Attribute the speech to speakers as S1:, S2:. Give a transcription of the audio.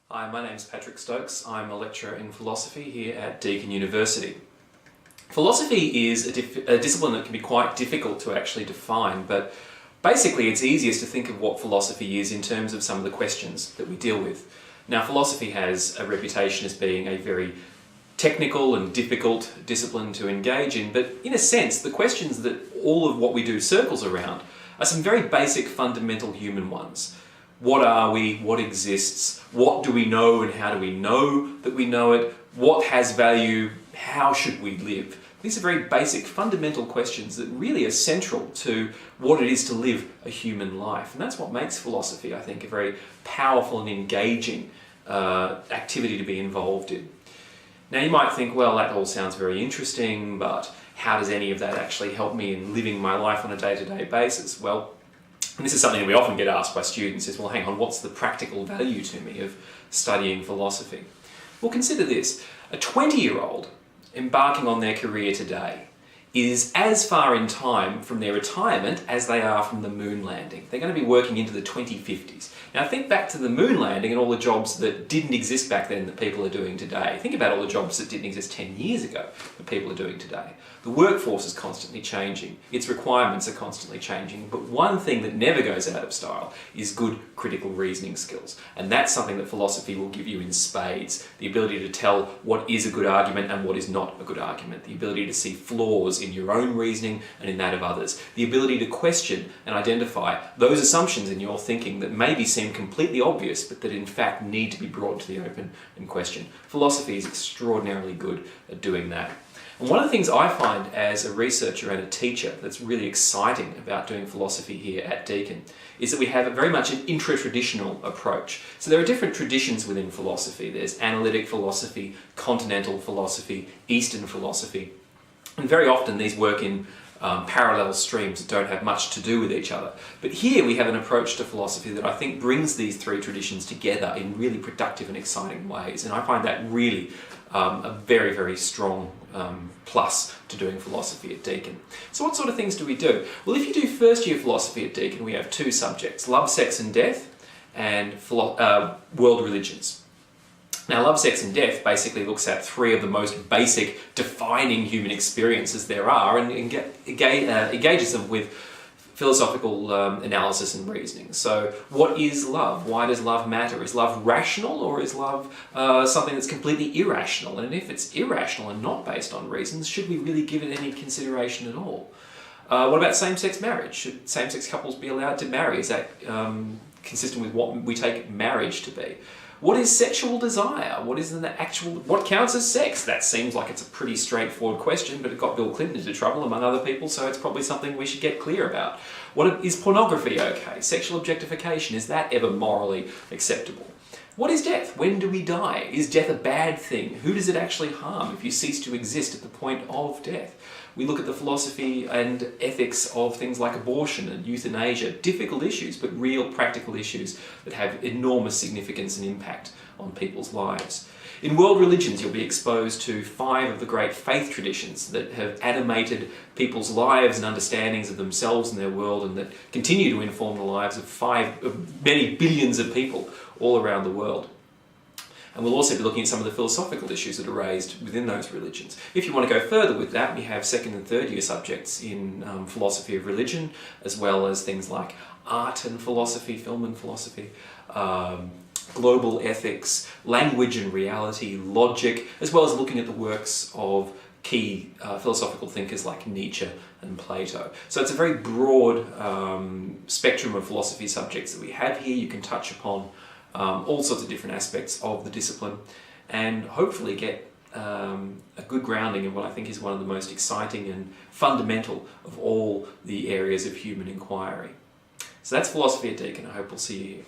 S1: Hi, my name's Patrick Stokes. I'm a lecturer in philosophy here at Deakin University. Philosophy is a discipline that can be quite difficult to actually define, but basically it's easiest to think of what philosophy is in terms of some of the questions that we deal with. Now, philosophy has a reputation as being a very technical and difficult discipline to engage in, but in a sense, the questions that all of what we do circles around are some very basic fundamental human ones. What are we? What exists? What do we know and how do we know that we know it? What has value? How should we live? These are very basic fundamental questions that really are central to what it is to live a human life. And that's what makes philosophy, I think, a very powerful and engaging activity to be involved in. Now you might think, well, that all sounds very interesting, but how does any of that actually help me in living my life on a day-to-day basis? Well, and this is something that we often get asked by students is, well, hang on, what's the practical value to me of studying philosophy? Well, consider this. A 20-year-old embarking on their career today is as far in time from their retirement as they are from the moon landing. They're going to be working into the 2050s. Now think back to the moon landing and all the jobs that didn't exist back then that people are doing today. Think about all the jobs that didn't exist 10 years ago that people are doing today. The workforce is constantly changing. Its requirements are constantly changing. But one thing that never goes out of style is good critical reasoning skills. And that's something that philosophy will give you in spades. The ability to tell what is a good argument and what is not a good argument. The ability to see flaws in your own reasoning and in that of others. The ability to question and identify those assumptions in your thinking that maybe seem completely obvious but that in fact need to be brought to the open and questioned. Philosophy is extraordinarily good at doing that. And one of the things I find as a researcher and a teacher that's really exciting about doing philosophy here at Deakin is that we have very much an intra-traditional approach. So there are different traditions within philosophy. There's analytic philosophy, continental philosophy, Eastern philosophy. And very often these work in parallel streams that don't have much to do with each other. But here we have an approach to philosophy that I think brings these three traditions together in really productive and exciting ways. And I find that really a very, very strong plus to doing philosophy at Deakin. So what sort of things do we do? Well, if you do first year philosophy at Deakin, we have two subjects, love, sex and death, and world religions. Now, Love, Sex and Death basically looks at three of the most basic defining human experiences there are and engages them with philosophical analysis and reasoning. So what is love? Why does love matter? Is love rational or is love something that's completely irrational? And if it's irrational and not based on reasons, should we really give it any consideration at all? What about same-sex marriage? Should same-sex couples be allowed to marry? Is that consistent with what we take marriage to be? What is sexual desire? What counts as sex? That seems like it's a pretty straightforward question, but it got Bill Clinton into trouble among other people, so it's probably something we should get clear about. Is pornography okay? Sexual objectification, is that ever morally acceptable? What is death? When do we die? Is death a bad thing? Who does it actually harm if you cease to exist at the point of death? We look at the philosophy and ethics of things like abortion and euthanasia, difficult issues, but real practical issues that have enormous significance and impact on people's lives. In world religions, you'll be exposed to 5 of the great faith traditions that have animated people's lives and understandings of themselves and their world and that continue to inform the lives of many billions of people all around the world. And we'll also be looking at some of the philosophical issues that are raised within those religions. If you want to go further with that, we have second and third year subjects in philosophy of religion, as well as things like art and philosophy, film and philosophy, global ethics, language and reality, logic, as well as looking at the works of key philosophical thinkers like Nietzsche and Plato. So it's a very broad spectrum of philosophy subjects that we have here. You can touch upon all sorts of different aspects of the discipline and hopefully get a good grounding in what I think is one of the most exciting and fundamental of all the areas of human inquiry. So that's philosophy at Deakin. I hope we'll see you here.